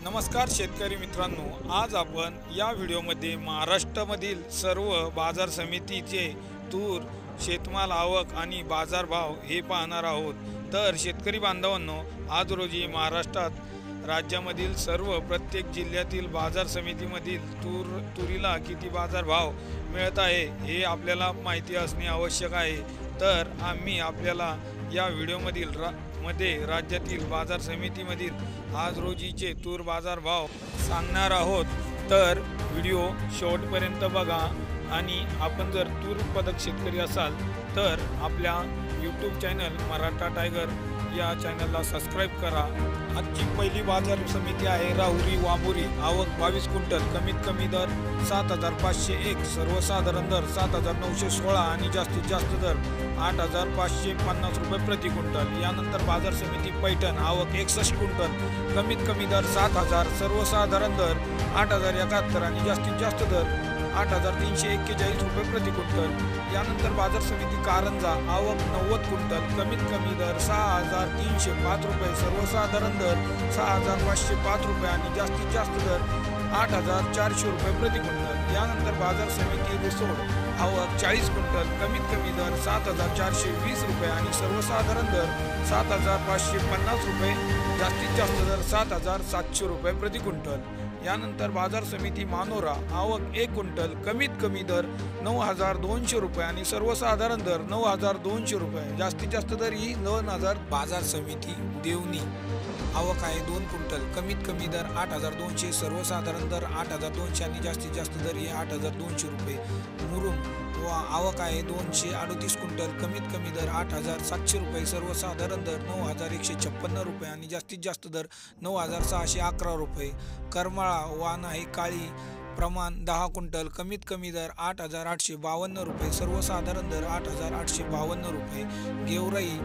नमस्कार शेतकरी मित्रांनो, आज आपण या व्हिडिओमध्ये महाराष्ट्रामधील सर्व बाजार समितीचे तूर शेतमाल आवक आणि बाजारभाव हे पाहणार आहोत। तर शेतकरी बांधवांनो, आज रोजी महाराष्ट्रात राज्यामधील सर्व प्रत्येक जिल्ह्यातील बाजार समितीमधील तुरीला किती बाजारभाव मिळत आहे हे आपल्याला माहिती असणे आवश्यक आहे। तर आम्ही आपल्याला या व्हिडिओमधील राज्यातील बाजार समितीमधील आज रोजीचे तूर बाजार भाव सांगणार आहोत। तर व्हिडिओ शेवटपर्यंत बघा आणि आपण जर तूर उत्पादक शेतकरी असाल तर आपल्या यूट्यूब चॅनल मराठा टायगर या चॅनलला सबस्क्राइब करा। आजची पहिली बाजार समिती आहे राहुरी वाबुरी। आवक 22 क्विंटल, कमीत कमी दर 7501, सर्वसाधारण दर 7916 आणि जास्तीत जास्त दर 8550 रुपये प्रति क्विंटल। यानंतर बाजार समिती पैठण, आवक 61 क्विंटल, कमीत कमी दर 7000, सर्वसाधारण दर 8071 आणि जास्तीत जास्त दर 8341 रुपये प्रति क्विंटल। यानंतर बाजार समिती कारंजा, आवक 90 क्विंटल, कमीत कमी दर 6305 रुपये, सर्वसाधारण दर 6505 रुपये आणि जास्तीत जास्त दर 8400 रुपये प्रति क्विंटल। यानंतर बाजार समिती रिसोड, आवक 40 क्विंटल, कमीत कमी दर 7420 रुपये आणि सर्वसाधारण दर 7550 रुपये, जास्तीत जास्त दर 7700 रुपये प्रति क्विंटल। यानंतर बाजार समिती मानोरा, आवक 1 क्विंटल, कमीत कमी दर 9200 रुपये आणि सर्वसाधारण दर 9200 रुपये, जास्तीत जास्त दर ही 9000। बाजार समिती देवनी, आवक आहे 2 क्विंटल, कमीत कमी दर 8200, सर्वसाधारण दर 8200 आणि जास्तीत जास्त दर ही 8200 रुपये। मुरुम व आवक आहे 238 क्विंटल, कमीत कमी दर 8700 रुपये, सर्वसाधारण दर 9156 रुपये आणि जास्तीत जास्त दर 9611 रुपये। करमाळा वाण आहे काळी, प्रमाण 10 क्विंटल, कमीत कमी दर 8852 रुपये, सर्वसाधारण दर 8852 रुपये। गेवराई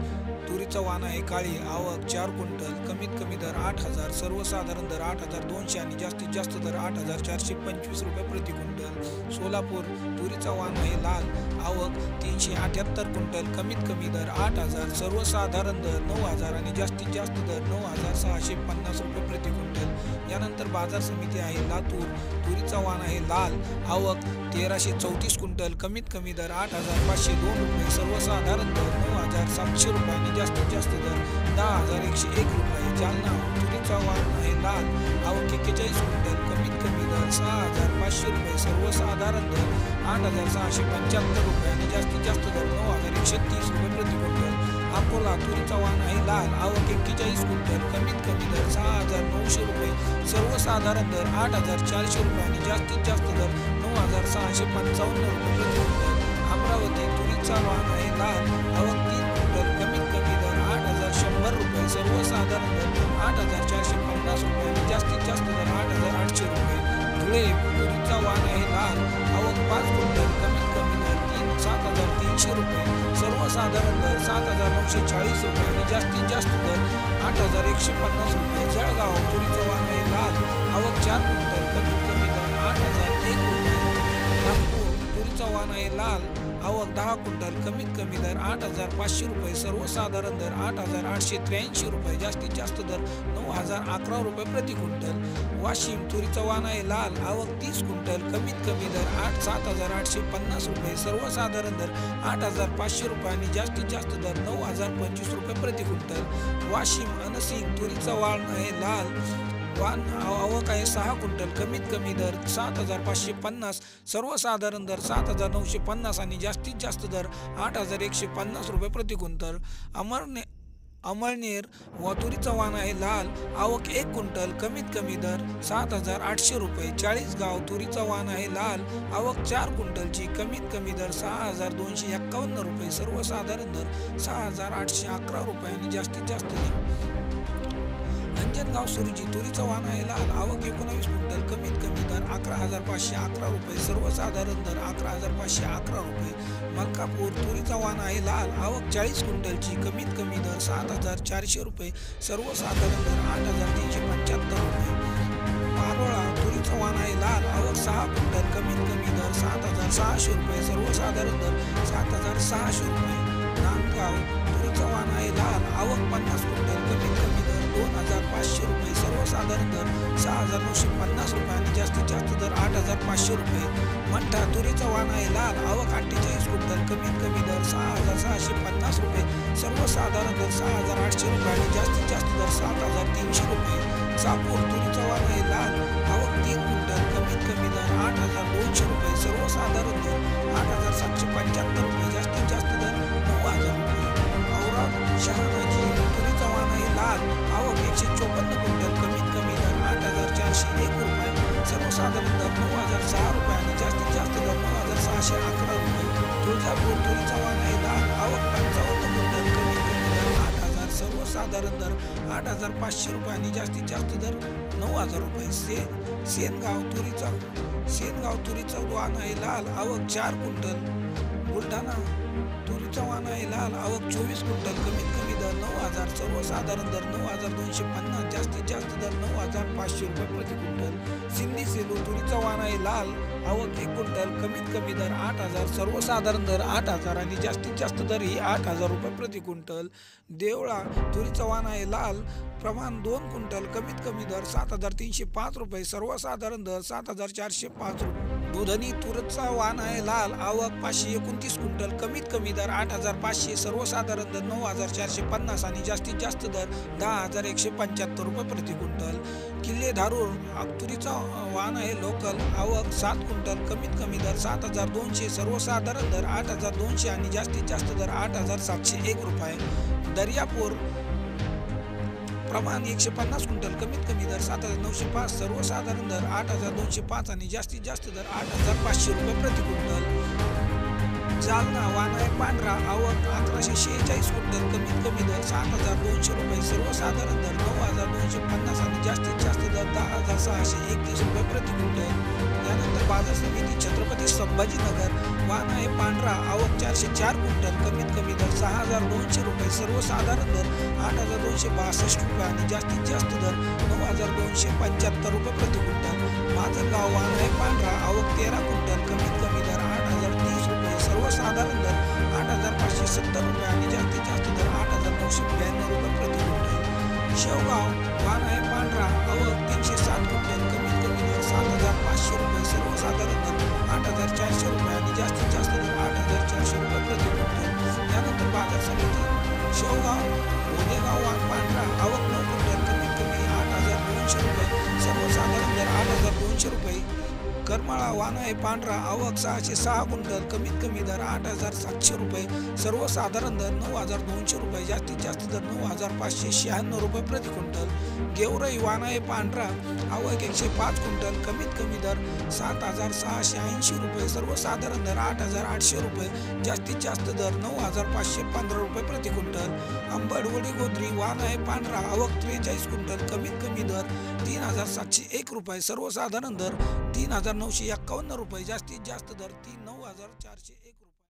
तुरीचा वाण आहे काळी, आवक 4 क्विंटल, कमीत कमी दर 8000, सर्वसाधारण दर 8200 आणि जास्तीत जास्त दर 8425 रुपये प्रति क्विंटल। सोलापूर तुरीचा वाण आहे लाल, आवक 378 क्विंटल, कमीत कमी दर 8000, सर्वसाधारण दर 9000 आणि जास्तीत जास्त दर 9650 रुपये प्रति क्विंटल। यानंतर बाजार समिती आहे लातूर, तुरीचा वाण आहे लाल, आवक 1334 क्विंटल, कमीत कमी दर 8502 रुपये, सर्वसाधारण दर 9700 रुपये आणि जास्तीत जास्त दर 10101 रुपये। जालना तुरीचा वाण आहे लाल, आवक 41 क्विंटल, कमीत कमी दर 6500 रुपये, सर्वसाधारण दर 8675 रुपये आणि जास्तीत जास्त दर 9130 रुपये प्रति क्विंटल। अकोला तुरीचा वाण आहे लाल, आवक 41 क्विंटल, कमीत कमी दर 6900 रुपये, सर्वसाधारण दर 8400 रुपये आणि जास्तीत जास्त दर 9655 रुपये प्रति क्विंटल। अमरावती तुरीचा वाण आहे लाल, आवक 3 क्विंटल, कमीत कमी दर 8100 रुपये, सर्वसाधारण दर 8450 रुपये आणि जास्तीत जास्त दर 8800 रुपये। धुळे तुरीचा वाण आहे लाल, आवक 5 क्विंटल, कमीत कमी दर 7300 रुपये, सर्वसाधारण दर 7940 रुपये आणि जास्तीत जास्त दर 8150 रुपये। जळगाव तुरीचा वाण आहे लाल, आवक 4 क्विंटल, कमीत कमी दर 8001 रुपये। नागपूर तुरीचा वाण आहे लाल, आवक 10 क्विंटल, कमीत कमी दर 8500 रुपये, सर्वसाधारण दर 8883 रुपये, जास्तीत जास्त दर 9011 रुपये प्रति क्विंटल। वाशिम तुरीचा वाण आहे लाल, आवक 30 क्विंटल, कमीत कमी दर 7850 रुपये, सर्वसाधारण दर 8500 रुपये आणि जास्तीत जास्त दर 9025 रुपये प्रति क्विंटल। वाशिम अनसिंग तुरीचा वाण आहे लाल, आवक आहे 6 क्विंटल, कमीत कमी दर 7550, सर्वसाधारण दर 7950 आणि जास्तीत जास्त दर 8150 रुपये प्रति क्विंटल। अमळनेर व तुरीचा वाण आहे लाल, आवक 1 क्विंटल, कमीत कमी दर 7800 रुपये। चाळीसगाव तुरीचा वाण आहे लाल, आवक 4 क्विंटलची, कमीत कमी दर 6251 रुपये, सर्वसाधारण दर 6811 रुपये आणि जास्तीत जास्त दर। अंजनगाव सुरजी तुरीचा वाण आहे लाल, आवक 19 क्विंटल, कमीत कमी दर 11511 रुपये, सर्वसाधारण दर 11511 रुपये। मलकापूर तुरीचा वाण आहे लाल, आवक 40 क्विंटलची, कमीत कमी दर 7400 रुपये, सर्वसाधारण दर 8375 रुपये। पारोळा तुरीचा वाण आहे लाल, आवक 6 क्विंटल, कमीत कमी दर 7600 रुपये, सर्वसाधारण दर 7600 रुपये। नांदगाव तुरीचा वाण आहे लाल, आवक 50 क्विंटल, कमीत कमी दर 2,500 रुपये. सर्वसाधारण दर 6,950 रुपये आणि जास्तीत जास्त दर 8,500 रुपये. मंठा तुरीचा वाण आहे लाल, आवक 48 क्विंटल, कमीत कमी दर 6,650 रुपये. सर्वसाधारण दर 6,800 रुपये आणि जास्तीत जास्त दर 7,300 रुपये. चाकूर तुरीचा वाण आहे लाल, आवक 3 क्विंटल, कमीत कमी दर 8,200 रुपये. सर्वसाधारण दर 8,775 रुपये, जास्तीत जास्त दर 9,000 रुपये. औरंग शहानाजी तुरीचा वाण आहे लाल, आवक 154 क्विंटल, कमीत कमी दर 8,401 रुपये. सर्वसाधारण दर 9,006 रुपये आणि जास्तीत जास्त दर 9,611 रुपये. तुळजापूर तुरीचा वाण आहे लाल, आवक 55 क्विंटल, कमीत कमी दर 8,000. सर्वसाधारण दर 8,500 रुपये आणि जास्तीत जास्त दर 9,000 रुपये. सेनगाव तुरीचा वाण आहे लाल, आवक 4 क्विंटल. बुलढाणा तुरीचा वाण आहे लाल, आवक 24 क्विंटल, कमीत कमी दर 9,000. सर्वसाधारण दर 9,250, जास्तीत जास्त दर 9,500 रुपये प्रति क्विंटल. सिंधी सेलू तुरीचा वाण आहे लाल, आवक 1 क्विंटल, कमीत कमी दर 8,000. सर्वसाधारण दर 8,000 आणि जास्तीत जास्त दर ही 8,000 रुपये प्रति क्विंटल. देवळा तुरीचा वाण आहे लाल, प्रमाण 2 क्विंटल, कमीत कमी दर 7,305 रुपये. सर्वसाधारण दर 7,405 रुपये. दुधनी तुरीचा वाण आहे लाल, आवक 529 क्विंटल, कमीत कमी दर 8,500. सर्वसाधारण दर 9,450 आणि जास्तीत जास्त दर 10,175 रुपये प्रति क्विंटल. किल्ले धारूर तुरीचा वाण आहे लोकल, आवक 7 क्विंटल, कमीत कमी दर 7,200. सर्वसाधारण दर 8,200 आणि जास्तीत जास्त दर 8,701 रुपये. दर्यापूर प्रमाण 150 क्विंटल, कमीत कमी दर 7,905. सर्वसाधारण दर 8,205 आणि जास्तीत जास्त दर 8,500 रुपये प्रति क्विंटल. जालना वाण आहे पांढरा, आवक 1,146 क्विंटल, कमीत कमी दर 7,200 रुपये. सर्वसाधारण दर 9,250 आणि जास्तीत जास्त दर 10,631 रुपये प्रति क्विंटल. त्यानंतर बाजार समिती छत्रपती संभाजीनगर वाण आहे पांढरा, आवक 404 क्विंटल, कमीत कमी दर 6,200 रुपये. सर्वसाधारण दर 8,262 रुपये आणि जास्तीत जास्त दर 9,275 रुपये प्रति क्विंटल. माजलगाव वाण आहे पांढरा, आवक 13 क्विंटल, कमीत कमी दर 8,030 रुपये. सर्वसाधारण दर 8,570 रुपये आणि जास्तीत जास्त दर 8,992 रुपये प्रति क्विंटल. शेवगाव वाण आहे पांढरा, आवक 307 क्विंटल, कमीत कमी दर 7,500 रुपये. सर्वसाधारण दर 8,400 रुपये आणि जास्तीत जास्त दर 8,400 रुपये प्रति क्विंटल. त्यानंतर बाजार समिती शेवगाव गोदेगाव वाण पांढरा, आवक 9 क्विंटल, कमीत कमी 8,200 रुपये. सर्वसाधारण दर 8,200 रुपये. करमाळा वाण आहे पांढरा, आवक 606 क्विंटल, कमीत कमी दर 8,700 रुपये. सर्वसाधारण दर 9,200 रुपये, जास्तीत जास्त दर 9,596 रुपये प्रति क्विंटल. गेवराई वाण आहे पांढरा, आवक 105 क्विंटल, कमीत कमी दर 7,680 रुपये. सर्वसाधारण दर 8,800 रुपये, जास्तीत जास्त दर 9,515 रुपये प्रति क्विंटल. अंबडवडी गोद्री वाण आहे पांढरा, आवक 43 क्विंटल, कमीत कमी दर 3,701 रुपये. सर्वसाधारण दर 3,951 रुपये, जास्तीत जास्त दर 9,401